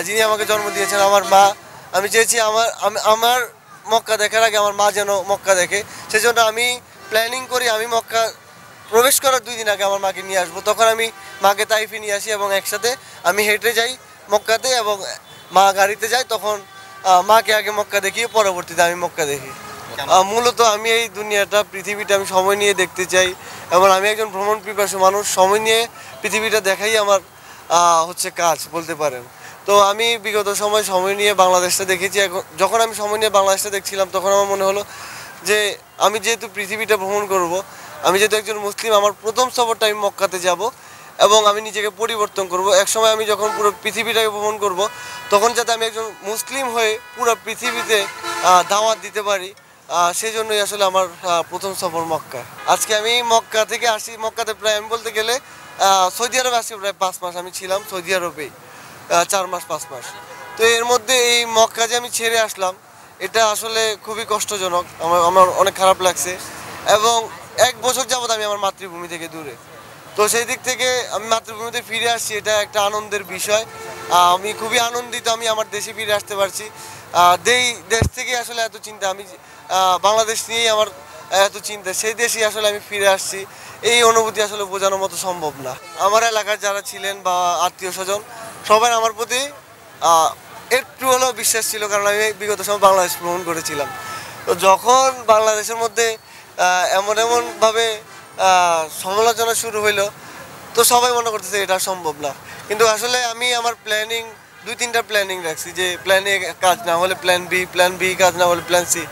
যিনি আমাকে জন্ম দিয়েছেন, আমার মা। আমি চেয়েছি আমার মক্কা দেখার আগে আমার মা যেন মক্কা দেখে। সেজন্য আমি প্ল্যানিং করি আমি মক্কা প্রবেশ করার 2 দিন আগে আমার মাকে নিয়ে আসবো। তখন আমি মাকে তাইফে নিয়ে আসি এবং একসাথে আমি হেঁটে যাই মক্কাতে এবং মা গাড়িতে যায়। তখন মাকে আগে মক্কা দেখিয়ে পরবর্তীতে আমি মক্কা দেখি। মূলত আমি এই দুনিয়াটা পৃথিবীটা আমি সময় নিয়ে দেখতে চাই এবং আমি একজন ভ্রমণ পিপাসু মানুষ। সময় নিয়ে পৃথিবীটা দেখাই আমার হচ্ছে কাজ বলতে পারেন। তো আমি বিগত সময় নিয়ে বাংলাদেশটা দেখেছি। যখন আমি সময় নিয়ে বাংলাদেশটা দেখছিলাম তখন আমার মনে হলো যে আমি যেহেতু পৃথিবীটা ভ্রমণ করব, আমি যেহেতু একজন মুসলিম, আমার প্রথম সফরটা আমি মক্কাতে যাব এবং আমি নিজেকে পরিবর্তন করব। একসময় আমি যখন পুরো পৃথিবীটাকে ভ্রমণ করব তখন যাতে আমি একজন মুসলিম হয়ে পুরো পৃথিবীতে দাওয়াত দিতে পারি, সেই জন্যই আসলে আমার প্রথম সফর মক্কা। আজকে আমি মক্কা থেকে আসি। মক্কাতে প্রায় আমি বলতে গেলে সৌদি আরবে আসি প্রায় 5 মাস আমি ছিলাম সৌদি আরবেই, 4 মাস 5 মাস। তো এর মধ্যে এই মক্কা যে আমি ছেড়ে আসলাম এটা আসলে খুবই কষ্টজনক, আমার অনেক খারাপ লাগছে এবং 1 বছর যাবত আমি আমার মাতৃভূমি থেকে দূরে। তো সেই দিক থেকে আমি মাতৃভূমিতে ফিরে আসছি, এটা একটা আনন্দের বিষয়। আমি খুবই আনন্দিত আমি আমার দেশে ফিরে আসতে পারছি। দেশ থেকে আসলে এত চিন্তা, আমি বাংলাদেশ নিয়েই আমার এত চিন্তা, সেই দেশেই আসলে আমি ফিরে আসছি। এই অনুভূতি আসলে বোঝানোর মতো সম্ভব না। আমার এলাকার যারা ছিলেন বা আত্মীয় স্বজন সবাই আমার প্রতি একটু হলেও বিশ্বাস ছিল, কারণ আমি বিগত সময় বাংলাদেশ ভ্রমণ করেছিলাম। তো যখন বাংলাদেশের মধ্যে এমনভাবে সমালোচনা শুরু হইলো তো সবাই মনে করতেছে এটা সম্ভব না। কিন্তু আসলে আমি আমার প্ল্যানিং 2-3টা প্ল্যানিং রাখছি, যে প্ল্যান এ কাজ না হলে প্ল্যান বি কাজ না হলে প্ল্যান সি।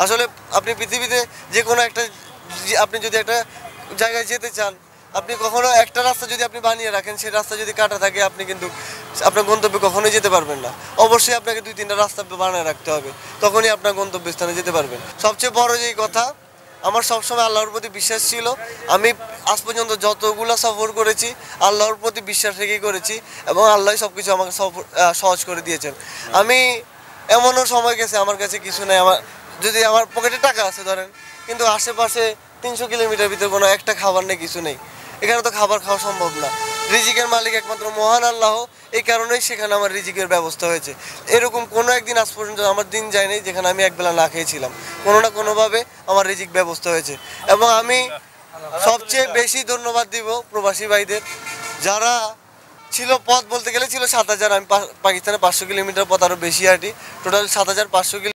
আসলে আপনি পৃথিবীতে যে কোনো একটা আপনি যদি একটা জায়গায় যেতে চান, আপনি কখনো একটা রাস্তা যদি আপনি বানিয়ে রাখেন, সেই রাস্তা যদি কাটা থাকে আপনি কিন্তু আপনার গন্তব্যে কখনোই যেতে পারবেন না। অবশ্যই আপনাকে 2-3টা রাস্তা বানিয়ে রাখতে হবে, তখনই আপনার গন্তব্যস্থানে যেতে পারবেন। সবচেয়ে বড় যেই কথা, আমার সবসময় আল্লাহর প্রতি বিশ্বাস ছিল। আমি আজ পর্যন্ত যতগুলো সফর করেছি আল্লাহর প্রতি বিশ্বাস রেখেই করেছি এবং আল্লাহ সব কিছু আমাকে সহজ করে দিয়েছেন। আমি এমনও সময় গেছে আমার কাছে কিছু নেই, যদি আমার পকেটে টাকা আছে ধরেন, কিন্তু আশেপাশে 300 কিলোমিটার ভিতরে কোনো একটা খাবার নেই, কিছু নেই। এখানে তো খাবার খাওয়া সম্ভব না। রিজিকের মালিক একমাত্র মহান আল্লাহ, এই কারণেই সেখানে আমার রিজিকের ব্যবস্থা হয়েছে। এরকম কোনো একদিন আজ পর্যন্ত আমার দিন যায়নি যেখানে আমি একবেলা না খেয়েছিলাম। কোনো না কোনোভাবে আমার রিজিক ব্যবস্থা হয়েছে এবং আমি সবচেয়ে বেশি ধন্যবাদ দিব প্রবাসী ভাইদের, যারা ছিল পথ বলতে গেলে ছিল 7,000। আমি পাকিস্তানে 500 কিলোমিটার পথ আরও বেশি হাঁটি, টোটাল 7,500 কিলোমিটার।